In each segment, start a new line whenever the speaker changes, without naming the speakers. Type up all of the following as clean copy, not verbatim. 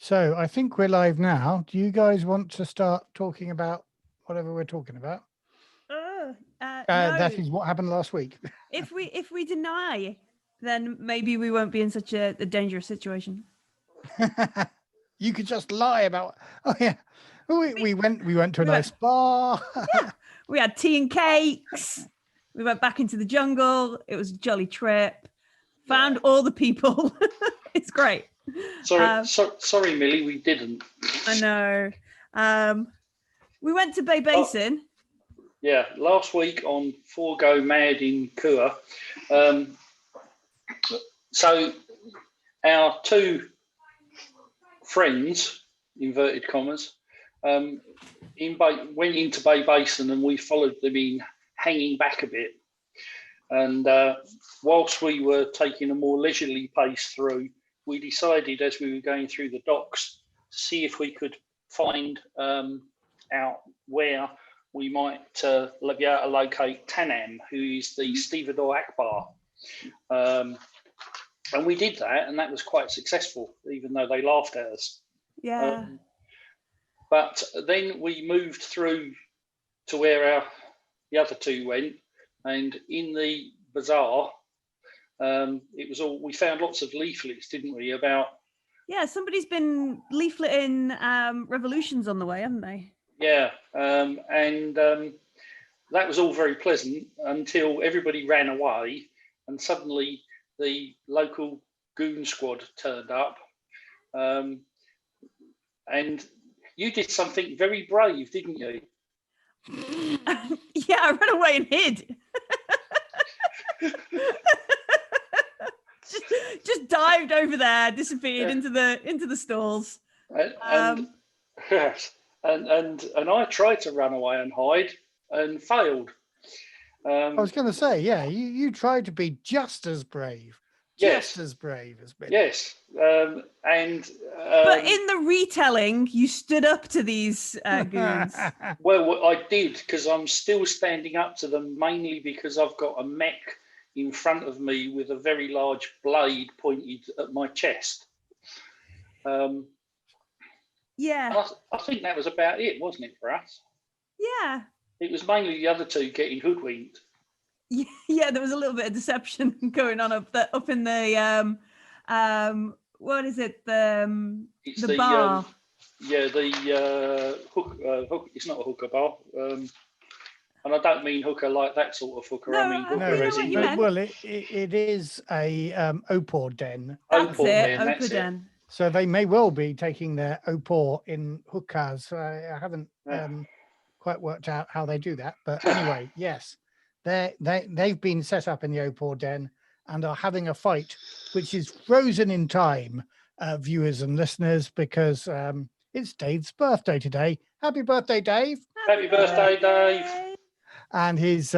So I think we're live now. Do you guys want to start talking about whatever we're talking about? That
No.
is what happened last week.
If we deny, then maybe we won't be in such a dangerous situation.
You could just lie about. Oh yeah, we went to a
we
nice
went-
bar.
We had tea and cakes. We went back into the jungle. It was a jolly trip. Found all the people. It's great.
Sorry, Millie, we didn't.
I know. We went to Bay Basin.
Yeah, last week on Four Go Mad in Kua. So our two friends, inverted commas, went into Bay Basin, and we followed them in, hanging back a bit. And whilst we were taking a more leisurely pace through, we decided as we were going through the docks to see if we could find out where we might be able to locate Tanam, who is the stevedore Akbar. And we did that, and that was quite successful, even though they laughed at us.
Yeah.
But then we moved through to where the other two went, and in the bazaar, it was all, we found lots of leaflets, didn't we, about...
Yeah, somebody's been leafleting revolutions on the way, haven't they?
Yeah, and that was all very pleasant until everybody ran away, and suddenly the local goon squad turned up. And you did something very brave, didn't you?
Yeah, I ran away and hid. just dived over there, disappeared into the stalls.
And I tried to run away and hide and failed.
I was going to say, yeah, you tried to be just as brave.
Yes.
Just as brave as me.
Yes.
But in the retelling, you stood up to these goons.
Well, I did, because I'm still standing up to them, mainly because I've got a mech in front of me with a very large blade pointed at my chest.
Yeah.
I think that was about it, wasn't it, for us?
Yeah.
It was mainly the other two getting hoodwinked.
Yeah, there was a little bit of deception going on up in the what is it, the bar?
The hook. It's not a hooker bar, and I don't mean hooker like that sort of hooker.
No,
I mean hooker as in
well, it is a opor den.
That's
opor
it,
den.
opor den.
So they may well be taking their opor in hookahs. I haven't quite worked out how they do that, but anyway, yes. They've been set up in the opor den and are having a fight, which is frozen in time, viewers and listeners, because it's Dave's birthday today. Happy birthday, Dave!
Happy birthday, Dave!
And his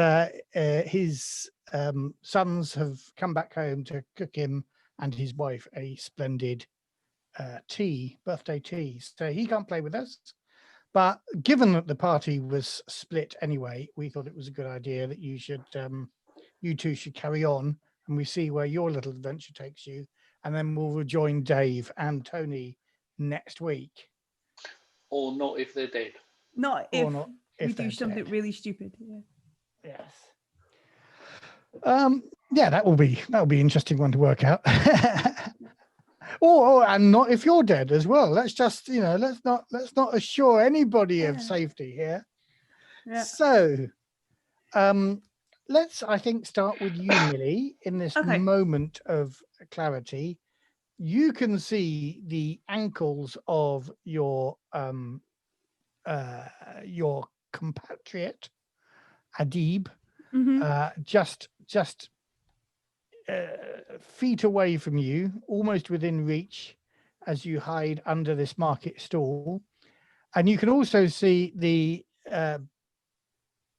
sons have come back home to cook him and his wife a splendid birthday tea. So he can't play with us. But given that the party was split anyway, we thought it was a good idea that you two should carry on, and we see where your little adventure takes you, and then we'll rejoin Dave and Tony next week.
Or not if they're dead.
Not if we do
they're
something
dead.
really stupid. Yeah.
Yes. Yeah, that will be an interesting one to work out. And not if you're dead as well. Let's just, let's not assure anybody of safety here.
Yeah.
So, let's, I think, start with you, Millie, in this moment of clarity. You can see the ankles of your compatriot, Adib, just feet away from you, almost within reach, as you hide under this market stall. And you can also see the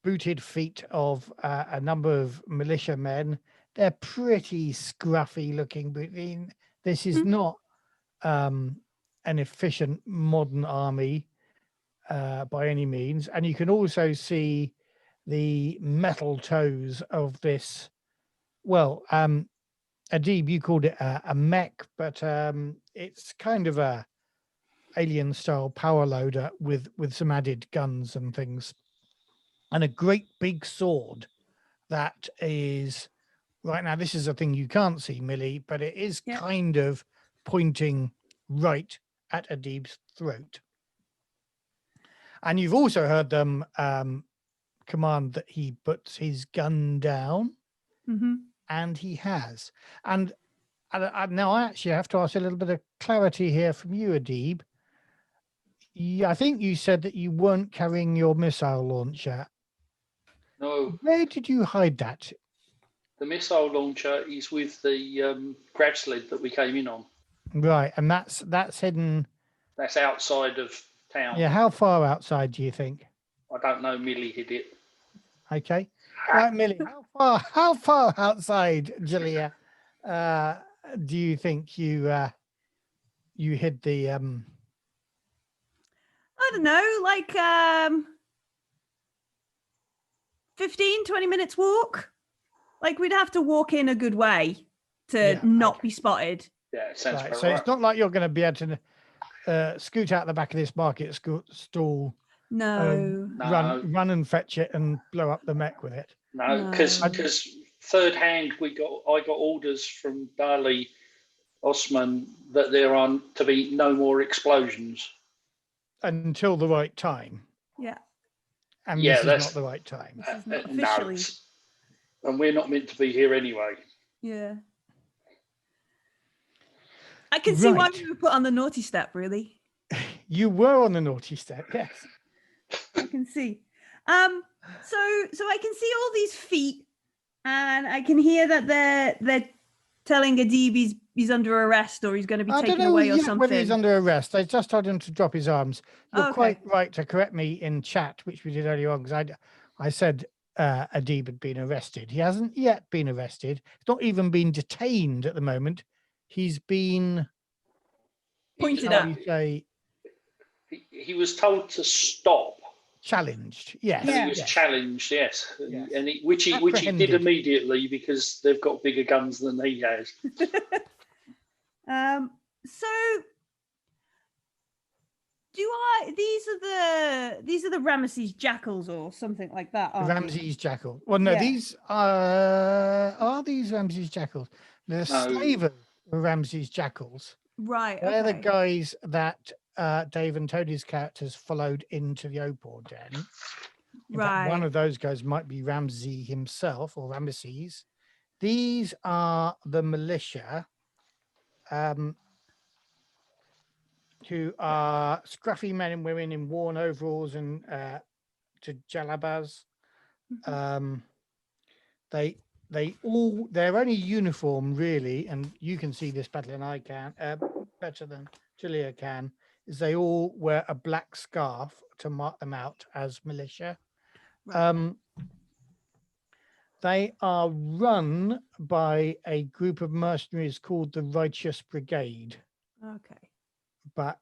booted feet of a number of militia men. They're pretty scruffy looking, but this is not an efficient modern army by any means. And you can also see the metal toes of this. Well, Adib, you called it a mech, but it's kind of a alien style power loader with some added guns and things, and a great big sword that is right now. This is a thing you can't see, Millie, but it is
Yeah.
kind of pointing right at Adib's throat. And you've also heard them command that he puts his gun down, and he has. And now I actually have to ask a little bit of clarity here from you, Adib. I think you said that you weren't carrying your missile launcher.
No,
Where did you hide that?
the missile launcher is with the grab sled that we came in on.
Right, and that's hidden.
That's outside of town.
Yeah, how far outside do you think?
I don't know. Millie hid it.
Okay, right, Millie. How far outside, Julia, do you think you hid the?
I don't know, like 15, 20 minutes walk. Like we'd have to walk in a good way to not be spotted.
Yeah, it sounds
Right,
about
so
right.
it's not like you're going to be able to scoot out the back of this market stall.
No.
No.
Run and fetch it and blow up the mech with it.
No, because third hand, I got orders from Dali Osman that there are to be no more explosions
Until the right time.
Yeah.
And
Yeah,
this is
that's-
not the right time.
This is not
No,
officially.
and we're not meant to be here anyway.
Yeah. I can see why
Right.
we were put on the naughty step, really.
You were on the naughty step, yes.
I can see. So I can see all these feet, and I can hear that they're telling Adib he's under arrest or he's going to be taken away or something.
Whether he's under arrest. I just told him to drop his arms. You're
Okay.
quite right to correct me in chat, which we did earlier on, because I said Adib had been arrested. He hasn't yet been arrested. He's not even been detained at the moment. He's been
Pointed
how
at.
do you say,
He was told to stop.
challenged. Yes.
And
Yeah.
he was
yes.
challenged, yes.
Yes.
And which he did
Apprehended.
immediately because they've got bigger guns than he has.
So these are the Ramesses jackals or something like that, aren't they?
Ramses jackal. Well, no,
Yeah.
these are these Ramses jackals. The slavers were Ramses jackals.
Right.
They're the
Okay.
guys that Dave and Tony's characters followed into the Opal den. In fact, one
Right.
of those guys might be Ramsey himself or Ramesses. These are the militia, who are scruffy men and women in worn overalls and to jalabas.
Mhm.
Their only uniform really, and you can see this better than I can, better than Julia can, is they all wear a black scarf to mark them out as militia.
Right.
They are run by a group of mercenaries called the Righteous Brigade,
Okay.
but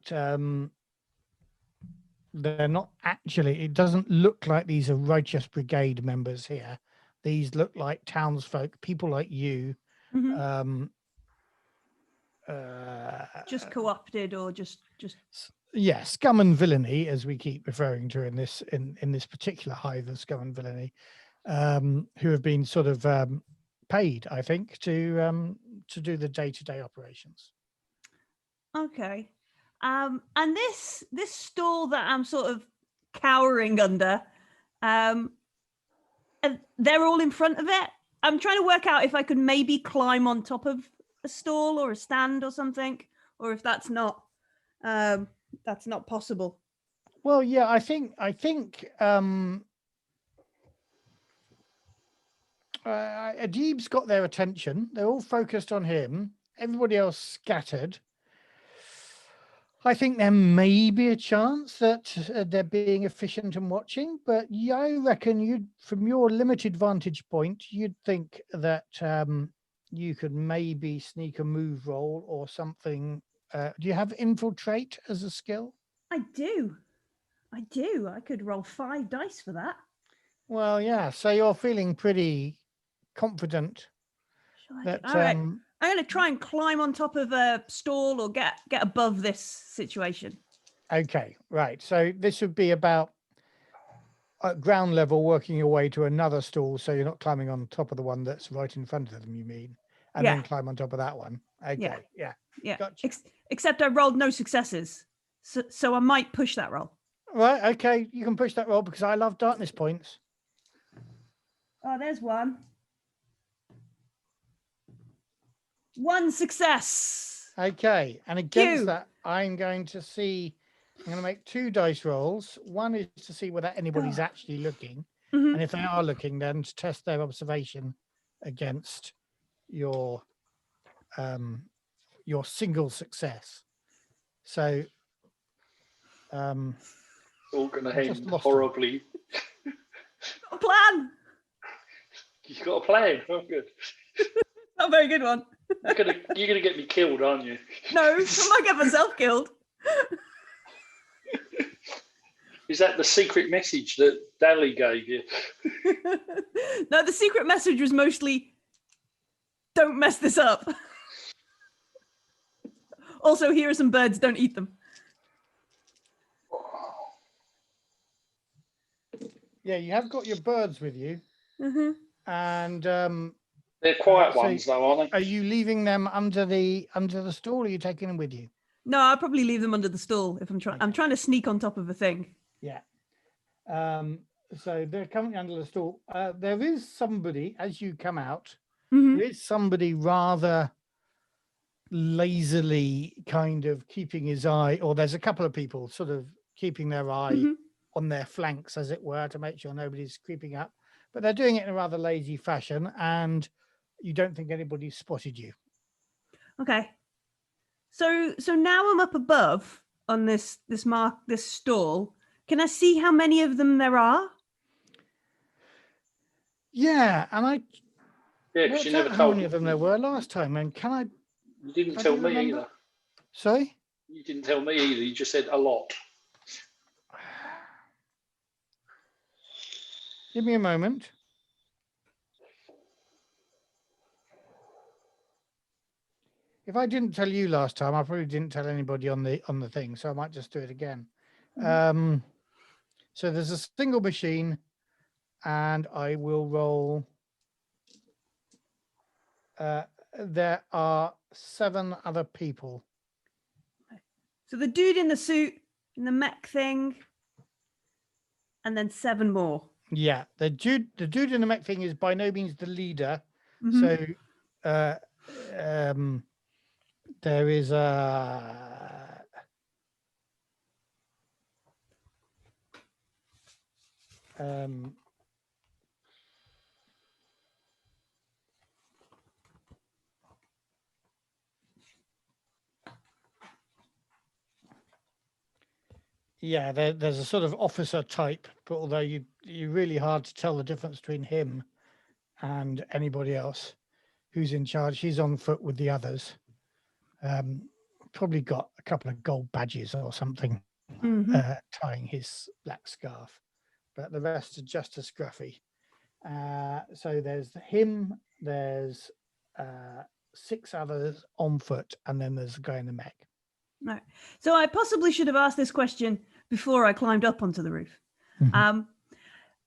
they're not actually, it doesn't look like these are Righteous Brigade members here. These look like townsfolk, people like you,
Mhm. Just co-opted or just
yeah, scum and villainy, as we keep referring to in this particular hive of scum and villainy, who have been sort of paid, I think, to do the day-to-day operations.
okay. And this stall that I'm sort of cowering under, they're all in front of it. I'm trying to work out if I could maybe climb on top of a stall or a stand or something, or if that's not possible.
Well, yeah, I think Adib's got their attention. They're all focused on him. Everybody else scattered. I think there may be a chance that they're being efficient and watching, but yeah, I reckon from your limited vantage point, you'd think that you could maybe sneak a move roll or something. Do you have infiltrate as a skill?
I do. I could roll 5 dice for that.
Well, yeah. So you're feeling pretty confident that.
All right. I'm going to try and climb on top of a stall or get above this situation.
Okay, right. So this would be about at ground level, working your way to another stall, so you're not climbing on top of the one that's right in front of them. You mean, and
Yeah.
then climb on top of that one. Okay, yeah.
Yeah.
Gotcha.
Except I rolled no successes, so I might push that roll.
Right. Okay, you can push that roll because I love darkness points.
Oh, there's one. One success.
Okay, and against
Phew.
that, I'm going to make 2 dice rolls. One is to see whether anybody's actually looking,
Mhm.
and if they are looking, then to test their observation against your single success. So,
All going to
I've just
end
lost 'em.
horribly.
Got a plan.
You've got a plan. Oh, good.
Not a very good one.
You're gonna get me killed, aren't you?
No, I might get myself killed.
Is that the secret message that Dally gave you?
No, the secret message was mostly, don't mess this up. Also, here are some birds, don't eat them.
Yeah, you have got your birds with you, and
They're quiet
so
ones, though, aren't they?
are you leaving them under the stall, or are you taking them with you?
No, I'll probably leave them under the stool if I'm trying. I'm trying to sneak on top of a thing.
Yeah. So they're currently under the stall. There is somebody, as you come out,
Mhm.
there is somebody rather lazily kind of keeping his eye, or there's a couple of people sort of keeping their eye on their flanks, as it were, to make sure nobody's creeping up. But they're doing it in a rather lazy fashion, and you don't think anybody's spotted you.
Okay. So now I'm up above on this stall. Can I see how many of them there are?
Yeah, and I
Yeah, because
worked
you
out
never
how
told
many
me.
of them there were last time. And can I?
You didn't
I
tell
do
me
remember.
either.
Sorry?
You didn't tell me either. You just said a lot.
Give me a moment. If I didn't tell you last time, I probably didn't tell anybody on the thing, so I might just do it again. So there's a single machine, and I will roll. There are 7 other people.
So the dude in the suit, in the mech thing, and then 7 more.
Yeah, the dude in the mech thing is by no means the leader. So there is a yeah, there's a sort of officer type, but although you're really hard to tell the difference between him and anybody else who's in charge. He's on foot with the others. Probably got a couple of gold badges or something tying his black scarf, but the rest are just as scruffy. So there's him, there's 6 others on foot, and then there's the guy in the mech.
Right. So I possibly should have asked this question before I climbed up onto the roof.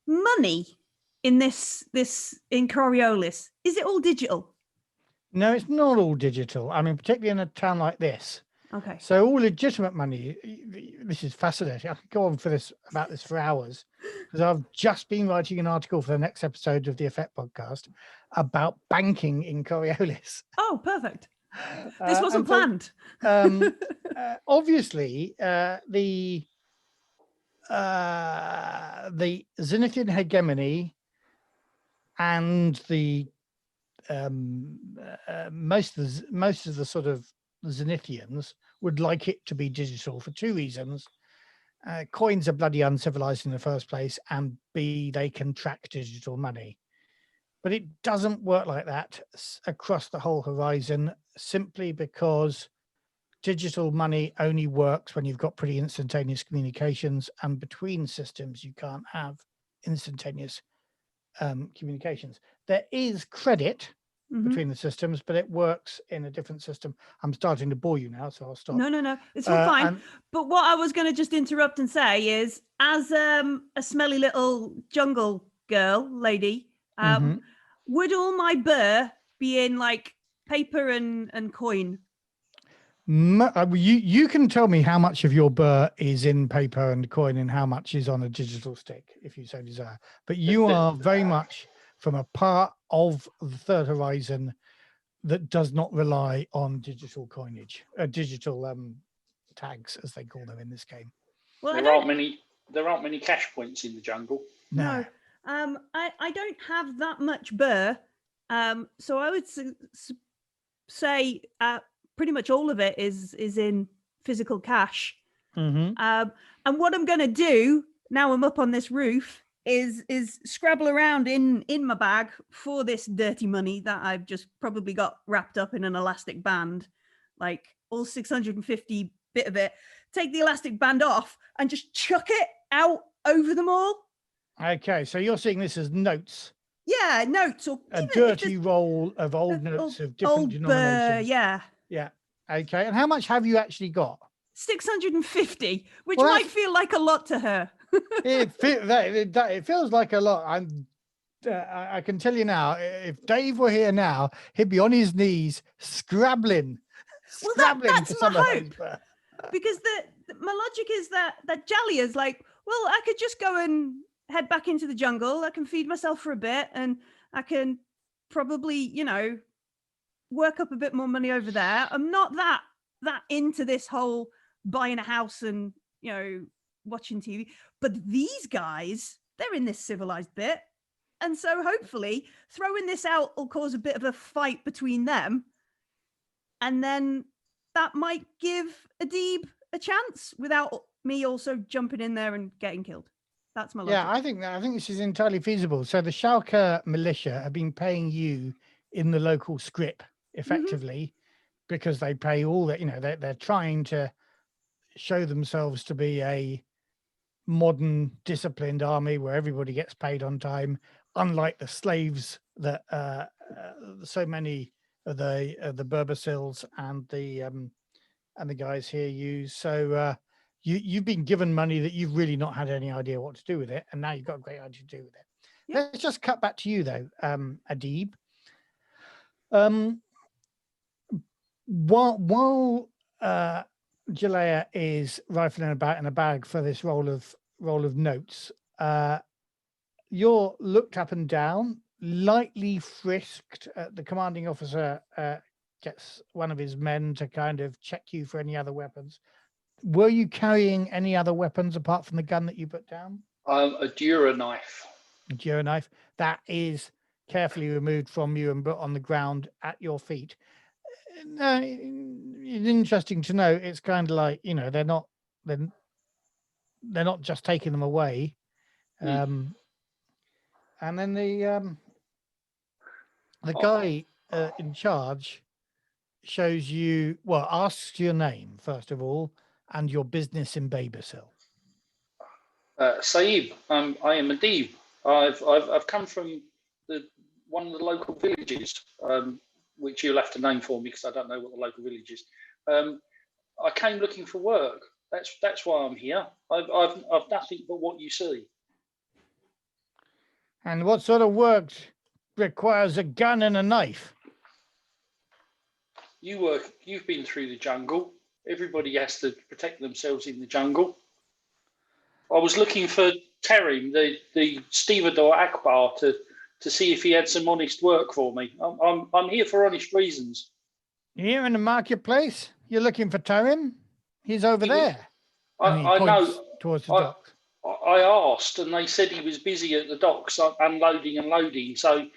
Money in this in Coriolis, is it all digital?
No, it's not all digital. I mean, particularly in a town like this.
Okay.
So all legitimate money. This is fascinating. I could go on about this for hours, because I've just been writing an article for the next episode of the Effect podcast about banking in Coriolis.
Oh, perfect. This wasn't planned.
Obviously, the Zenithian hegemony and the most of the sort of Zenithians would like it to be digital for 2 reasons. Coins are bloody uncivilized in the first place, and B, they can track digital money. But it doesn't work like that across the whole horizon, simply because digital money only works when you've got pretty instantaneous communications, and between systems you can't have instantaneous communications. There is credit, between the systems, but it works in a different system. I'm starting to bore you now, so I'll stop.
No, it's all fine.
And
But what I was going to just interrupt and say is, as a smelly little jungle girl lady, would all my burr be in like paper and coin?
You can tell me how much of your burr is in paper and coin and how much is on a digital stick, if you so desire. But you are very much from a part of the Third Horizon that does not rely on digital coinage, digital tags, as they call them in this game.
Well,
there aren't many cash points in the jungle.
No. I don't have that much burr, so I would say pretty much all of it is in physical cash. And what I'm going to do now I'm up on this roof is scrabble around in my bag for this dirty money that I've just probably got wrapped up in an elastic band, like all 650 bit of it. Take the elastic band off and just chuck it out over them all.
Okay, so you're seeing this as notes.
Yeah, notes, or
a dirty roll of old notes of different denominations.
Yeah.
Okay, and how much have you actually got?
650, which might feel like a lot to her.
It feels like a lot. I can tell you now, if Dave were here now, he'd be on his knees scrabbling.
Well, that's my hope. Because my logic is that Jalia's like, well, I could just go and head back into the jungle. I can feed myself for a bit, and I can probably, work up a bit more money over there. I'm not that into this whole buying a house and, watching TV. But these guys, they're in this civilized bit. And so hopefully throwing this out will cause a bit of a fight between them. And then that might give Adib a chance without me also jumping in there and getting killed. That's my logic.
Yeah, I think this is entirely feasible. So the Schalke militia have been paying you in the local scrip effectively because they pay all that, they're trying to show themselves to be a modern disciplined army where everybody gets paid on time, unlike the slaves that so many of the Berbacils and the guys here use. So you've been given money that you've really not had any idea what to do with it, and now you've got a great idea to do with it. Yep. Let's just cut back to you though, Adib. While Jalea is rifling about in a bag for this roll of notes, you're looked up and down, lightly frisked. The commanding officer gets one of his men to kind of check you for any other weapons. Were you carrying any other weapons apart from the gun that you put down?
A Dura knife.
A Dura knife that is carefully removed from you and put on the ground at your feet. It's interesting to know. It's kind of like, they're not just taking them away. And then the guy in charge shows you, asks your name first of all and your business in Babersil.
Saib, I am Adib. I've come from one of the local villages, which you'll have to name for me because I don't know what the local village is. I came looking for work. That's why I'm here. I've nothing but what you see.
And what sort of work requires a gun and a knife?
You've been through the jungle. Everybody has to protect themselves in the jungle. I was looking for Terim, the stevedore Akbar, to see if he had some honest work for me. I'm here for honest reasons.
Here in the marketplace? You're looking for Terim? He's over there.
I know.
Towards the docks.
I asked, and they said he was busy at the docks unloading and loading. So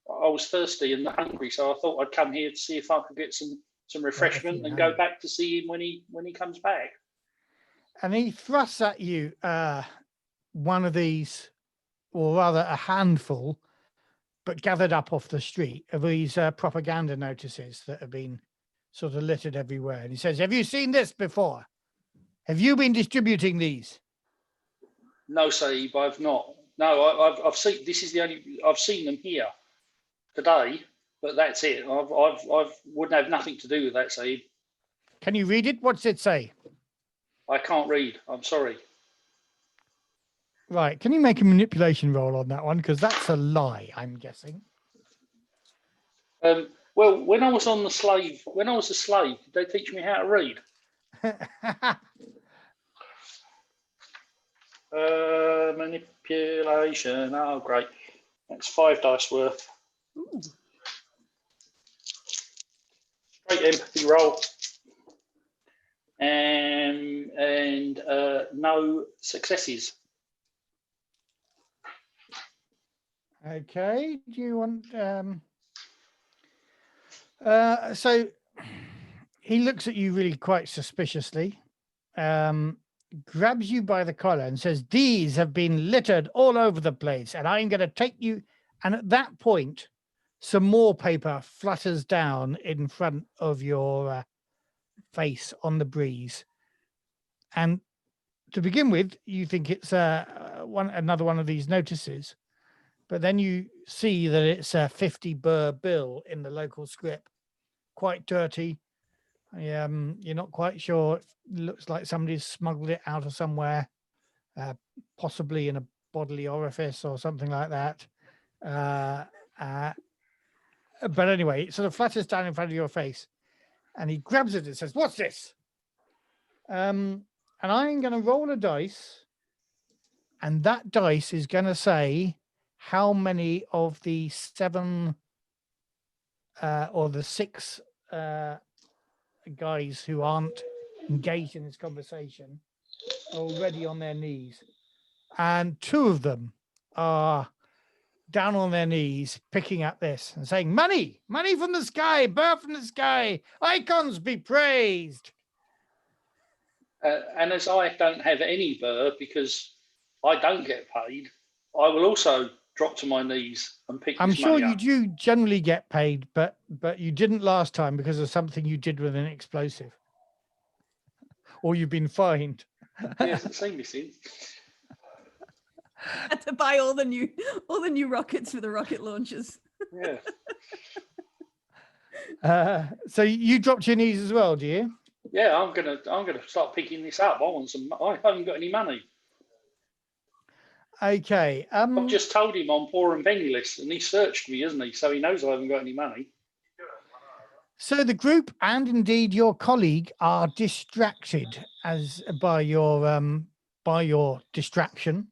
I was thirsty and hungry, so I thought I'd come here to see if I could get some refreshment and go back to see him when he comes back.
And he thrusts at you one of these, or rather a handful, but gathered up off the street, of these propaganda notices that have been sort of littered everywhere. And he says, "Have you seen this before? Have you been distributing these?"
No, Saib, I've not. No, I've seen. This is the only. I've seen them here today, but that's it. I wouldn't have nothing to do with that, Saeed.
Can you read it? What's it say?
I can't read. I'm sorry.
Right. Can you make a manipulation roll on that one? Because that's a lie, I'm guessing.
Well, when I was a slave, did they teach me how to read? Manipulation. Oh, great. That's 5 dice worth.
Ooh.
Great empathy roll. And no successes.
Okay. Do you want? So he looks at you really quite suspiciously, grabs you by the collar and says, "These have been littered all over the place, and I'm going to take you." And at that point, some more paper flutters down in front of your face on the breeze. And to begin with, you think it's another one of these notices. But then you see that it's a 50 burr bill in the local script, quite dirty. You're not quite sure. It looks like somebody's smuggled it out of somewhere, possibly in a bodily orifice or something like that. But anyway, it sort of flutters down in front of your face, and he grabs it and says, "What's this?" And I'm going to roll a dice, and that dice is going to say how many of the 7 or the 6 guys who aren't engaged in this conversation are already on their knees. And 2 of them are down on their knees, picking up this and saying, "Money, money from the sky, bird from the sky, icons be praised."
And as I don't have any burr because I don't get paid, I will also drop to my knees and pick
I'm
this
sure
money
you
up.
do generally get paid, but you didn't last time because of something you did with an explosive, or you've been fined.
Yes, it's seen me since.
Had to buy all the new rockets for the rocket launchers.
Yeah.
So you dropped your knees as well, do you?
Yeah, I'm gonna start picking this up. I haven't got any money.
Okay.
I've just told him I'm poor and penniless, and he searched me, hasn't he? So he knows I haven't got any money.
So the group and indeed your colleague are distracted by your distraction.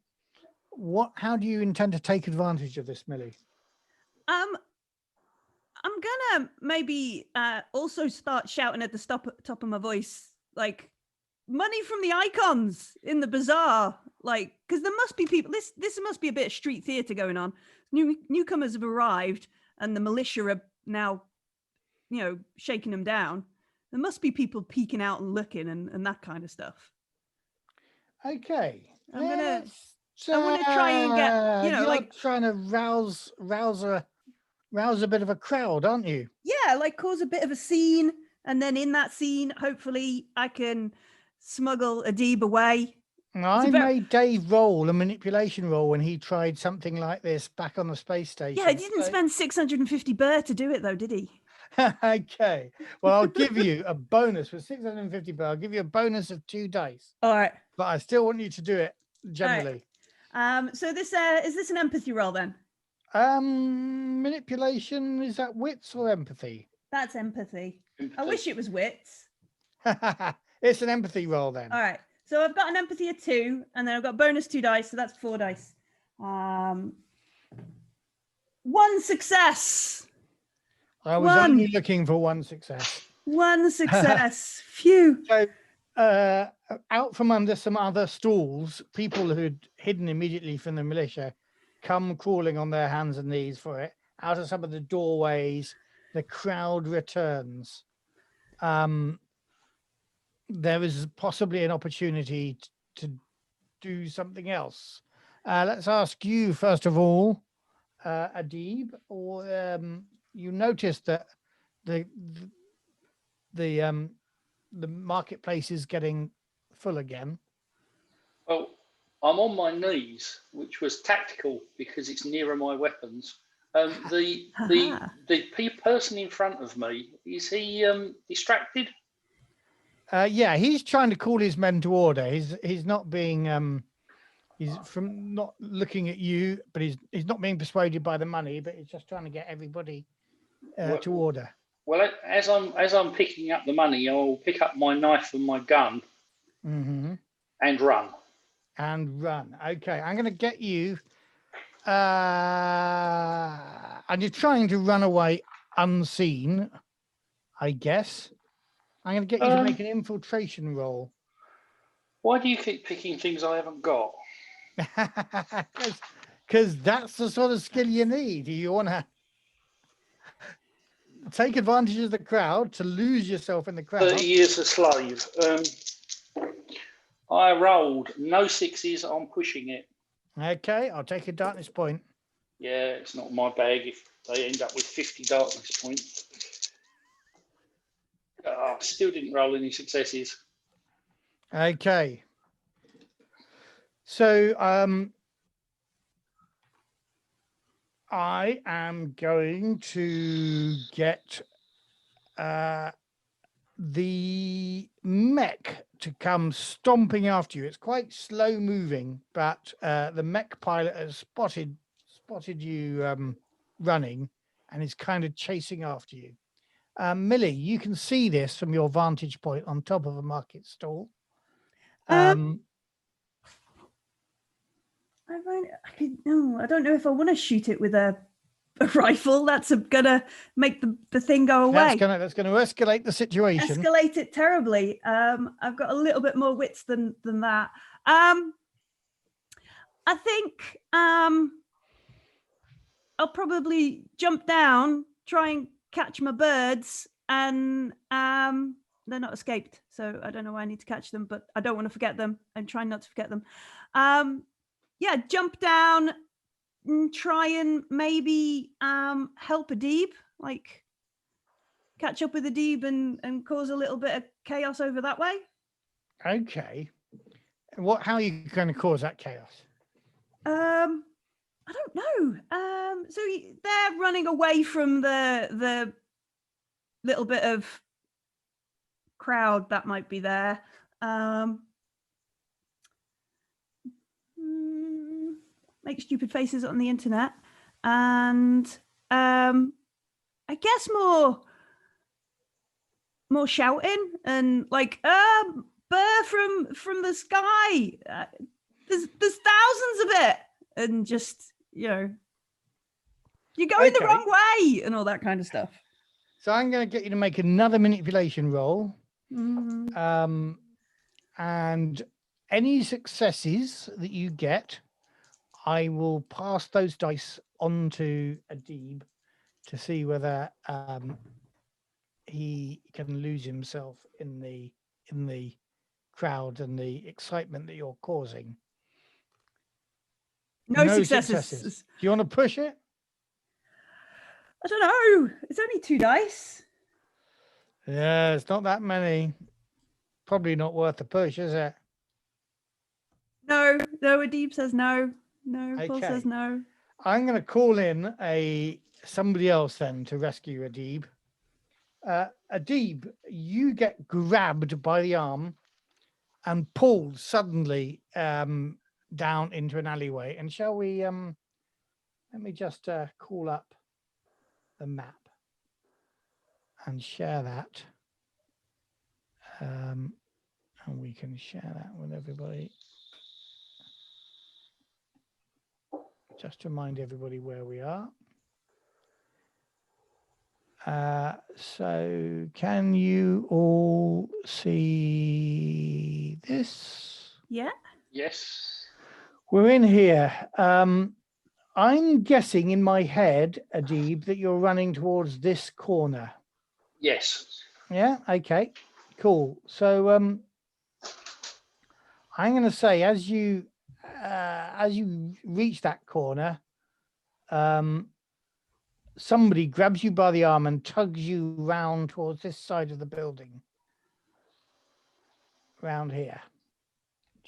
How do you intend to take advantage of this, Millie?
I'm gonna maybe also start shouting at the top of my voice, like, money from the icons in the bazaar, like, because there must be people. This must be a bit of street theatre going on. Newcomers have arrived, and the militia are now, shaking them down. There must be people peeking out and looking and that kind of stuff.
Okay.
I want to try and get,
you're
like,
trying to rouse a bit of a crowd, aren't you?
Yeah, like cause a bit of a scene, and then in that scene, hopefully, I can smuggle Adib away.
I made Dave roll a manipulation roll when he tried something like this back on the space station.
Yeah, he didn't spend 650 burr to do it, though, did he?
Okay. Well, I'll give you a bonus for 650 burr. I'll give you a bonus of 2 dice.
All right.
But I still want you to do it generally.
Right. So this is this an empathy roll then?
Manipulation, is that wits or empathy?
That's empathy. I wish it was wits.
It's an empathy roll then.
All right. So I've got an empathy of 2, and then I've got bonus 2 dice, so that's 4 dice. 1 success.
I was only looking for 1 success.
1 success. Phew.
So out from under some other stalls, people who'd hidden immediately from the militia come crawling on their hands and knees for it. Out of some of the doorways, the crowd returns. There is possibly an opportunity to do something else. Let's ask you first of all, Adib, or you noticed that the marketplace is getting full again.
Well, I'm on my knees, which was tactical because it's nearer my weapons. The person in front of me, is he distracted?
Yeah, he's trying to call his men to order. He's not being he's from not looking at you, but he's not being persuaded by the money, but he's just trying to get everybody to order.
Well, as I'm picking up the money, I'll pick up my knife and my gun
Mm-hmm.
and run.
And run. Okay, I'm going to get you. And you're trying to run away unseen, I guess. I'm going to get you to make an infiltration roll.
Why do you keep picking things I haven't got?
Because that's the sort of skill you need. You want to take advantage of the crowd, to lose yourself in the crowd.
30 years a slave. I rolled no sixes. I'm pushing it.
Okay, I'll take a darkness point.
Yeah, it's not my bag if they end up with 50 darkness points. I still didn't roll any successes.
Okay. So I am going to get the mech to come stomping after you. It's quite slow moving, but the mech pilot has spotted you running and is kind of chasing after you. Millie, you can see this from your vantage point on top of a market stall.
I don't know if I want to shoot it with a rifle. That's gonna make the thing go away.
That's gonna escalate the situation.
Escalate it terribly. I've got a little bit more wits than that. I think I'll probably jump down, try and catch my birds, and they're not escaped. So I don't know why I need to catch them, but I don't want to forget them. I'm trying not to forget them. Yeah, jump down and try and maybe help a Deeb, like catch up with a Deeb and cause a little bit of chaos over that way.
Okay. How are you going to cause that chaos?
I don't know. So they're running away from the little bit of crowd that might be there. Make stupid faces on the internet, and I guess more shouting and like bird from the sky. There's thousands of it, and just you're going the wrong way and all that kind of stuff.
So I'm going to get you to make another manipulation roll.
Mm-hmm.
And any successes that you get, I will pass those dice on to Adib to see whether he can lose himself in the crowd and the excitement that you're causing.
No successes.
Do you want to push it?
I don't know. It's only 2 dice.
Yeah, it's not that many. Probably not worth the push, is it?
No, Adib says no. No,
Okay.
Paul says no.
I'm going to call in somebody else then to rescue Adib. Adib, you get grabbed by the arm and pulled suddenly down into an alleyway. And shall we? Let me just call up the map and share that. And we can share that with everybody. Just to remind everybody where we are. So can you all see this?
Yeah.
Yes.
We're in here. I'm guessing in my head, Adib, that you're running towards this corner.
Yes.
Yeah. Okay. Cool. So I'm going to say as you reach that corner, somebody grabs you by the arm and tugs you round towards this side of the building. Round here.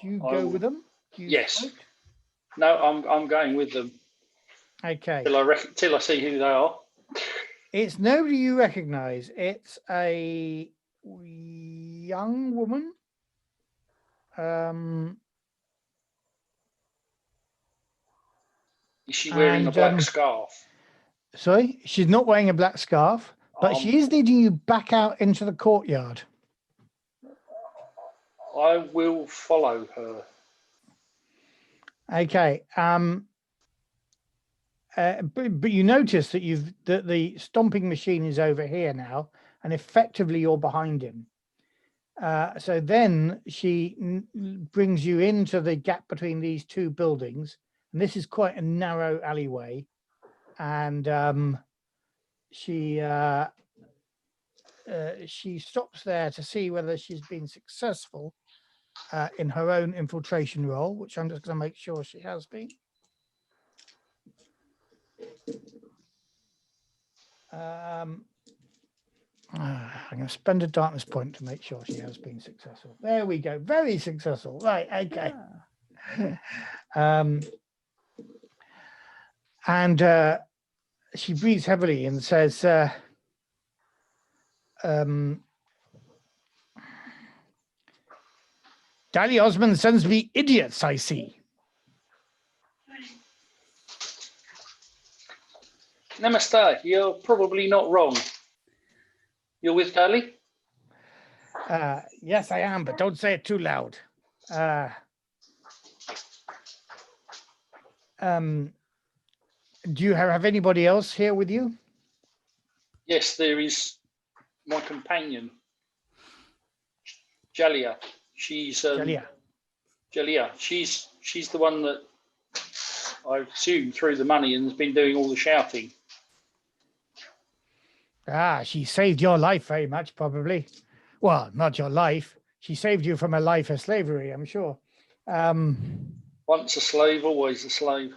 Do you go with them?
Yes. Fight? No, I'm going with them.
Okay.
Till I see who they are.
It's nobody you recognise. It's a young woman.
Is she wearing a black
And
scarf?
sorry, she's not wearing a black scarf, but she is leading you back out into the courtyard.
I will follow her.
Okay. But you notice that the stomping machine is over here now, and effectively you're behind him. So then she brings you into the gap between these two buildings, and this is quite a narrow alleyway. And she stops there to see whether she's been successful in her own infiltration role, which I'm just going to make sure she has been. I'm going to spend a darkness point to make sure she has been successful. There we go. Very successful. Right. Okay. And she breathes heavily and says, Dally Osmond sends me idiots, I see.
Namaste. You're probably not wrong. You're with Dally?
Yes, I am, but don't say it too loud. Do you have anybody else here with you?
Yes, there is my companion, Jalia. She's Jalia. She's the one that I assume threw the money and has been doing all the shouting.
She saved your life very much, probably. Well, not your life. She saved you from a life of slavery, I'm sure.
Once a slave, always a slave.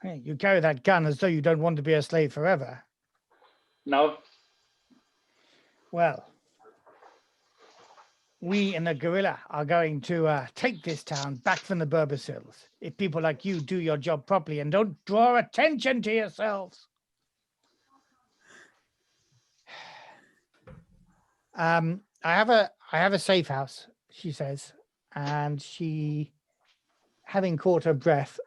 You carry that gun as though you don't want to be a slave forever.
No.
Well, we in the guerrilla are going to take this town back from the Berbersills. If people like you do your job properly and don't draw attention to yourselves. I have a safe house, she says, and she, having caught her breath,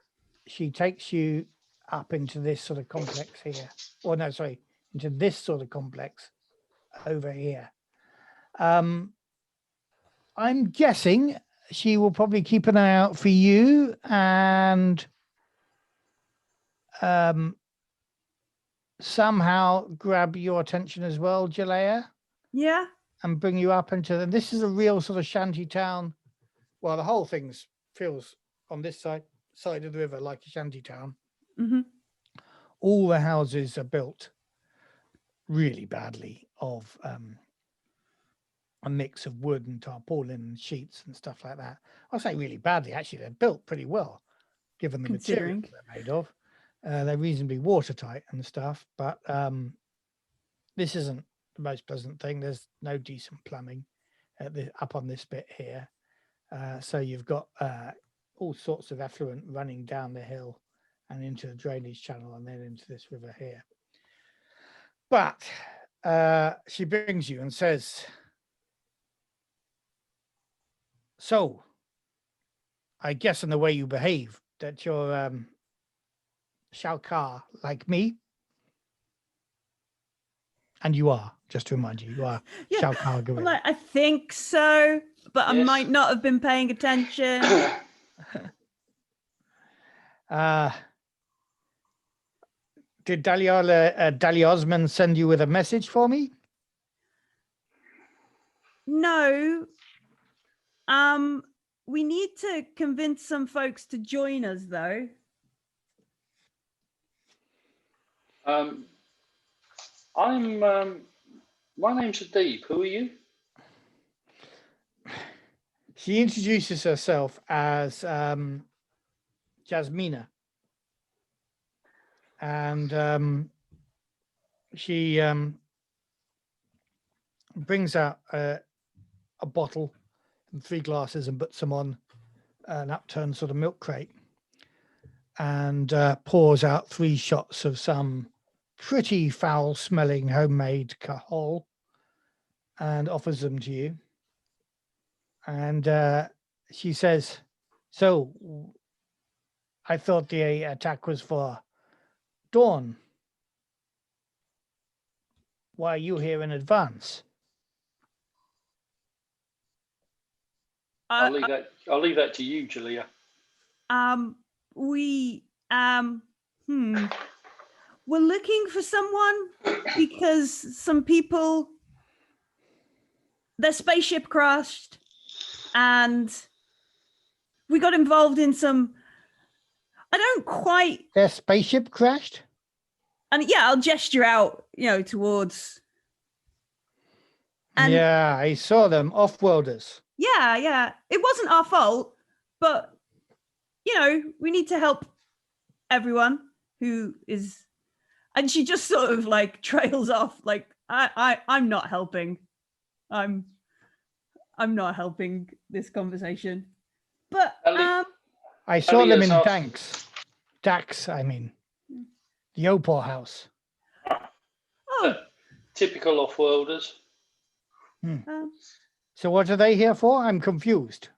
she takes you up into this sort of complex here. Or no, sorry, into this sort of complex over here. I'm guessing she will probably keep an eye out for you and somehow grab your attention as well, Jalea.
Yeah.
And bring you up into them. This is a real sort of shanty town. Well, the whole thing feels on this side of the river like a shanty town.
Mm-hmm.
All the houses are built really badly of a mix of wood and tarpaulin and sheets and stuff like that. I'll say really badly. Actually, they're built pretty well, given the material they're made of. They're reasonably watertight and stuff, but this isn't the most pleasant thing. There's no decent plumbing up on this bit here. So you've got all sorts of effluent running down the hill and into the drainage channel and then into this river here. But she brings you and says, so I guess in the way you behave that you're Shalkar like me. And you are, just to remind you, you are Shalkar gorilla.
I think so, but yes. I might not have been paying attention.
Did Dally Osmond send you with a message for me?
No. We need to convince some folks to join us, though.
My name's Adib. Who are you?
She introduces herself as Jasmina. And she brings out a bottle and 3 glasses and puts them on an upturned sort of milk crate. and pours out 3 shots of some pretty foul-smelling homemade cahol and offers them to you. And she says, "So, I thought the attack was for dawn. Why are you here in advance?"
I'll leave that to you, Julia.
We're looking for someone because some people, their spaceship crashed and we got involved in some, I don't quite.
Their spaceship crashed?
And yeah, I'll gesture out, towards.
And yeah, I saw them, off-worlders.
Yeah. It wasn't our fault, but, we need to help everyone who is. And she just sort of like trails off, like, I'm not helping. I'm not helping this conversation. But
I saw them in Dax, I mean. The Opal House.
Oh.
Typical off-worlders.
So what are they here for? I'm confused.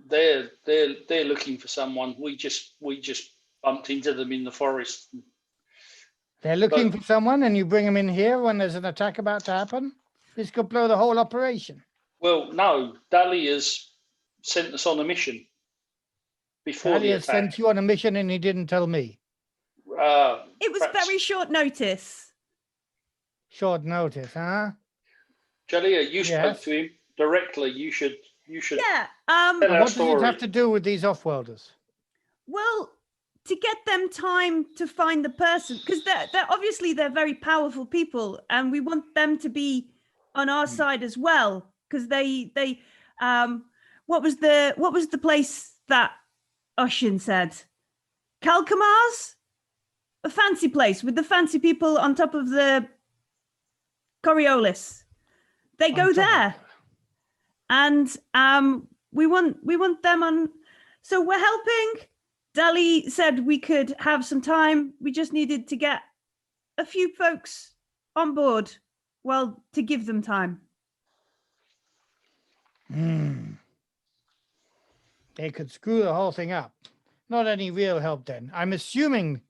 They're looking for someone. We just bumped into them in the forest.
They're looking for someone, and you bring them in here when there's an attack about to happen? This could blow the whole operation.
Well, no. Dahlia's sent us on a mission before the attack.
Sent you on a mission, and he didn't tell me.
It was very short notice.
Short notice, huh?
Julia, you spoke to him directly. You should.
Yeah.
What does it have to do with these off-worlders?
Well, to get them time to find the person, because they're obviously they're very powerful people, and we want them to be on our side as well. Because they what was the place that Oshin said? Calcamar's? A fancy place with the fancy people on top of the Coriolis. They go there. And we want them on. So we're helping. Dali said we could have some time. We just needed to get a few folks on board. Well, to give them time.
They could screw the whole thing up. Not any real help then. I'm assuming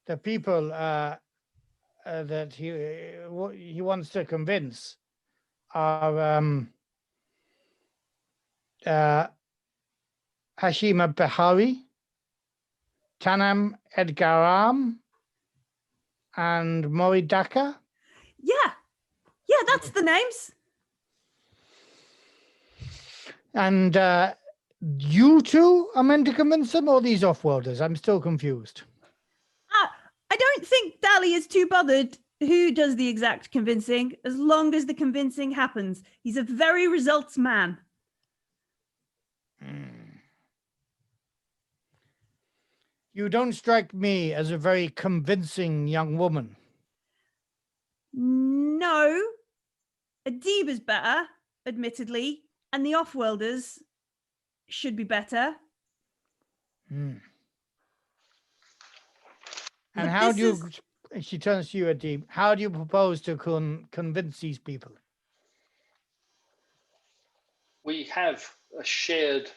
the people that he wants to convince are Hashima Behari, Tanam Edgaram, and Moridaka.
Yeah, that's the names.
And you two are meant to convince them, or these off-worlders? I'm still confused.
I don't think Dali is too bothered who does the exact convincing, as long as the convincing happens. He's a very results man.
You don't strike me as a very convincing young woman.
No. Adib is better, admittedly, and the off-worlders should be better.
And how do you, she turns to you, Adib, how do you propose to convince these people?
We have a shared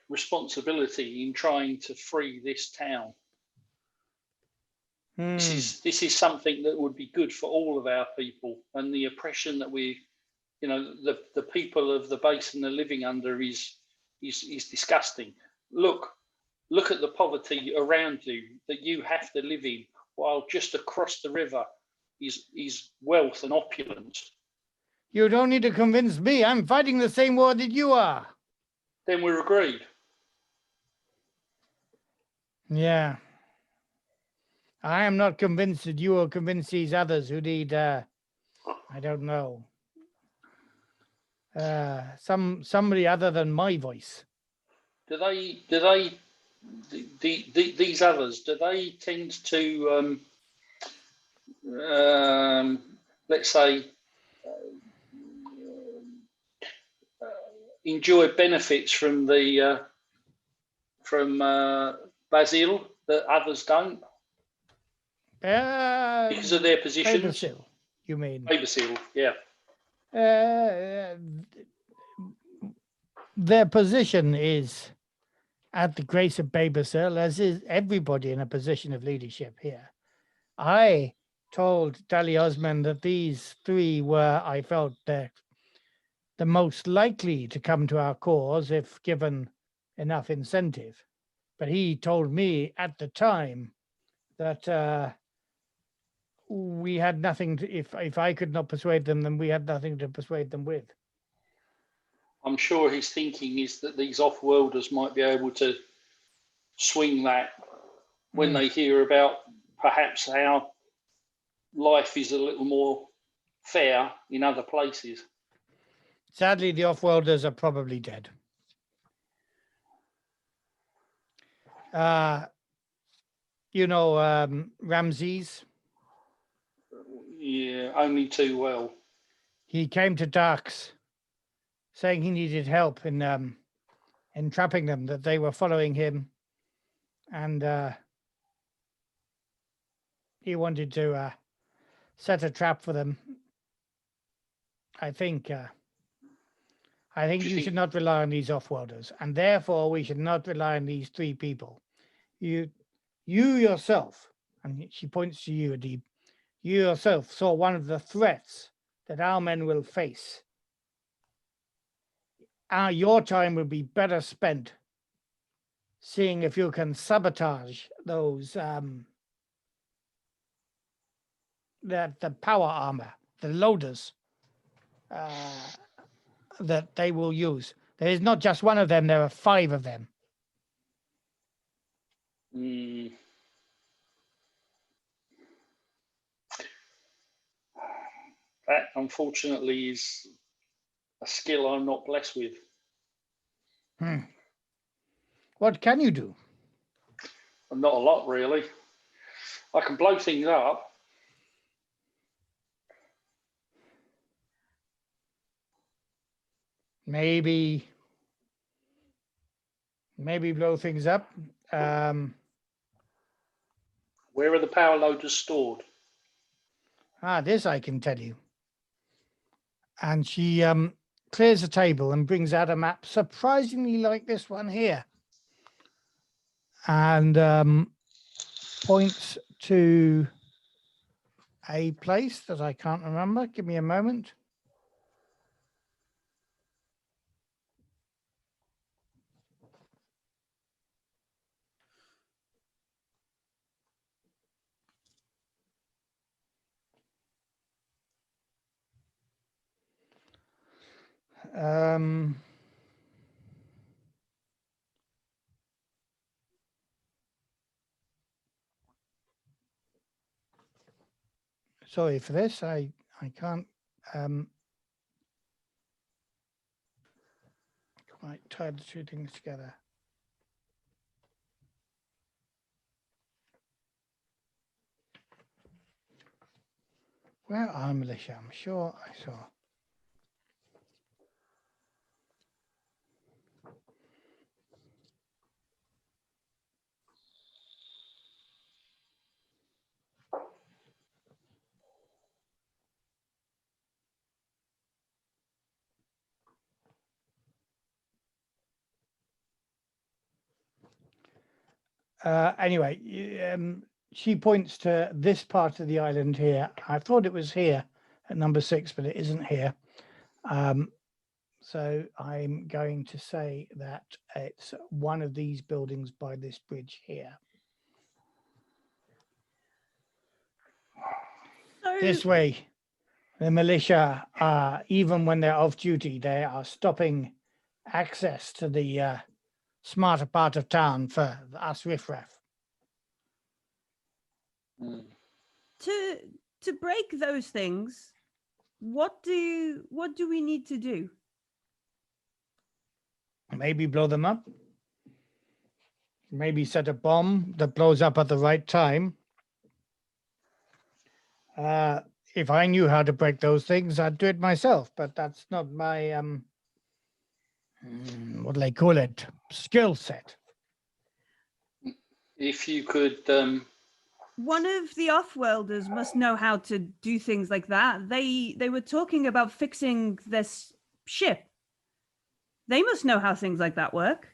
responsibility in trying to free this town. This is something that would be good for all of our people, and the oppression that the people of the basin are living under is disgusting. Look at the poverty around you that you have to live in, while just across the river is wealth and opulence.
You don't need to convince me. I'm fighting the same war that you are.
Then we're agreed.
Yeah. I am not convinced that you will convince these others who need, I don't know, somebody other than my voice.
Do these others, do they tend to, let's say, enjoy benefits from the from Basil that others don't? Because of their positions?
Basil, you mean?
Basil, yeah.
Their position is at the grace of Basil, as is everybody in a position of leadership here. I told Dali Osman that these three were, I felt, the most likely to come to our cause if given enough incentive. But he told me at the time that we had nothing to, if I could not persuade them, then we had nothing to persuade them with.
I'm sure his thinking is that these off-worlders might be able to swing that when they hear about perhaps how life is a little more fair in other places.
Sadly, the off-worlders are probably dead. You know, Ramses?
Yeah, only too well.
He came to Darks saying he needed help in trapping them, that they were following him, and he wanted to set a trap for them. I think you should not rely on these off-worlders, and therefore we should not rely on these three people. You yourself, and she points to you, Adib, you yourself saw one of the threats that our men will face. Your time will be better spent seeing if you can sabotage those the power armor, the loaders that they will use. There is not just one of them, there are 5 of them.
That, unfortunately, is a skill I'm not blessed with.
What can you do?
Not a lot, really. I can blow things up.
Maybe blow things up.
Where are the power loaders stored?
This I can tell you. And she clears the table and brings out a map surprisingly like this one here, and points to a place that I can't remember. Give me a moment. Sorry for this. I can't quite tie the two things together. Where are militia? I'm sure I saw. Anyway, she points to this part of the island here. I thought it was here at number 6, but it isn't here. So I'm going to say that it's one of these buildings by this bridge here. This way, the militia, even when they're off duty, they are stopping access to the smarter part of town for us riffraff.
To break those things, what do we need to do?
Maybe blow them up. Maybe set a bomb that blows up at the right time. If I knew how to break those things, I'd do it myself, but that's not my what do they call it? Skill set.
If you could,
one of the off-worlders must know how to do things like that. They were talking about fixing this ship. They must know how things like that work.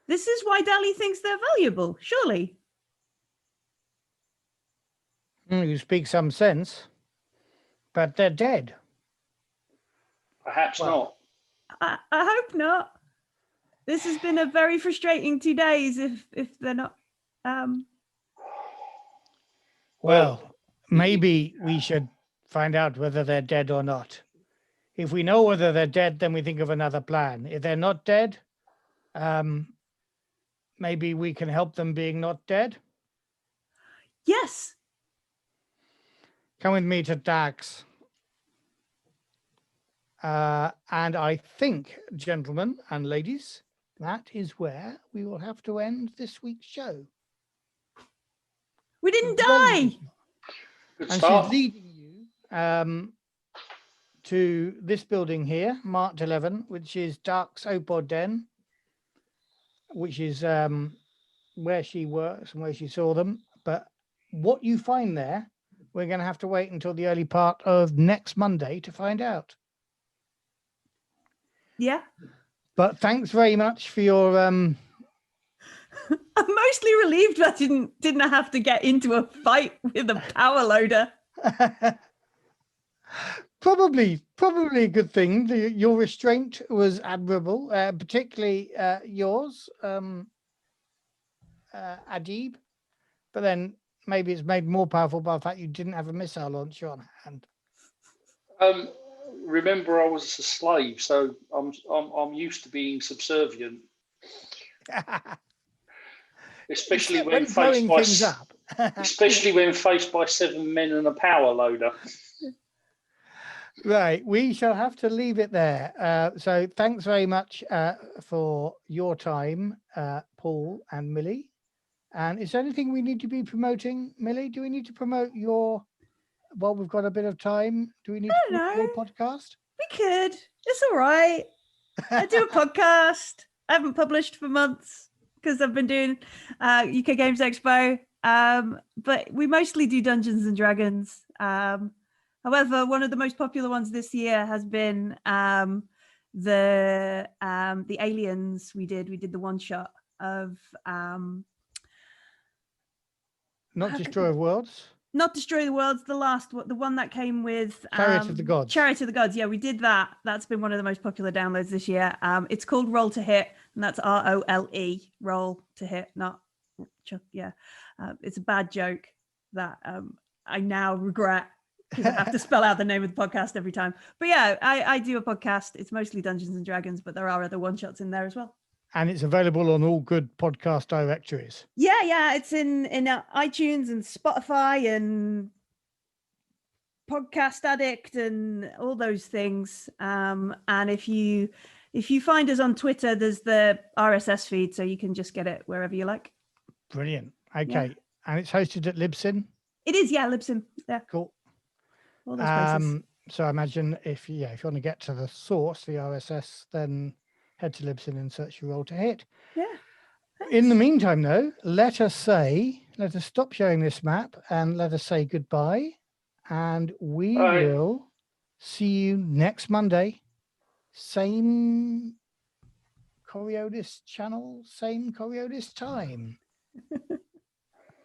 This is why Dali thinks they're valuable, surely.
You speak some sense, but they're dead.
perhaps
Well,
not.
I hope not. This has been a very frustrating 2 days if they're not.
Well, maybe we should find out whether they're dead or not. If we know whether they're dead, then we think of another plan. If they're not dead, maybe we can help them being not dead.
Yes.
Come with me to Dax. And I think, gentlemen and ladies, that is where we will have to end this week's show.
We didn't
Well,
die.
Good
and
start.
she's leading you to this building here, marked 11, which is Dark's Opod Den, which is where she works and where she saw them. But what you find there, we're going to have to wait until the early part of next Monday to find out.
Yeah.
But thanks very much for your
I'm mostly relieved that I didn't have to get into a fight with a power loader.
Probably a good thing. Your restraint was admirable, particularly yours, Adib. But then maybe it's made more powerful by the fact you didn't have a missile launcher on hand.
Remember, I was a slave, so I'm used to being subservient, especially
Except
when faced
blowing
by
things up.
especially when faced by 7 men and a power loader.
Right, we shall have to leave it there. So thanks very much for your time, Paul and Millie. And is there anything we need to be promoting, Millie? Do we need to promote your, well, we've got a bit of time. Do we need to promote your podcast?
We could. It's all right. I do a podcast. I haven't published for months because I've been doing UK Games Expo. But we mostly do Dungeons and Dragons. However, one of the most popular ones this year has been the aliens we did. We did the one shot of
Not Destroyer of Worlds.
Not Destroy the Worlds, the last one, the one that came with
Chariot of the Gods.
Chariot of the Gods. Yeah, we did that. That's been one of the most popular downloads this year. It's called Roll to Hit, and that's ROLE, Roll to Hit, not yeah. It's a bad joke that I now regret because I have to spell out the name of the podcast every time. But yeah, I do a podcast. It's mostly Dungeons and Dragons, but there are other one shots in there as well.
And it's available on all good podcast directories.
Yeah, it's in iTunes and Spotify and Podcast Addict and all those things. And if you find us on Twitter, there's the RSS feed, so you can just get it wherever you like.
Brilliant. Okay,
Yeah.
And it's hosted at Libsyn.
It is, yeah, Libsyn. Yeah,
Cool.
all those places.
So I imagine if you want to get to the source, the RSS, then head to Libsyn and search your Roll to Hit.
Yeah.
In the meantime, though, let us stop showing this map and let us say goodbye. And we will see you next Monday. Same Coriolis channel, same Coriolis time.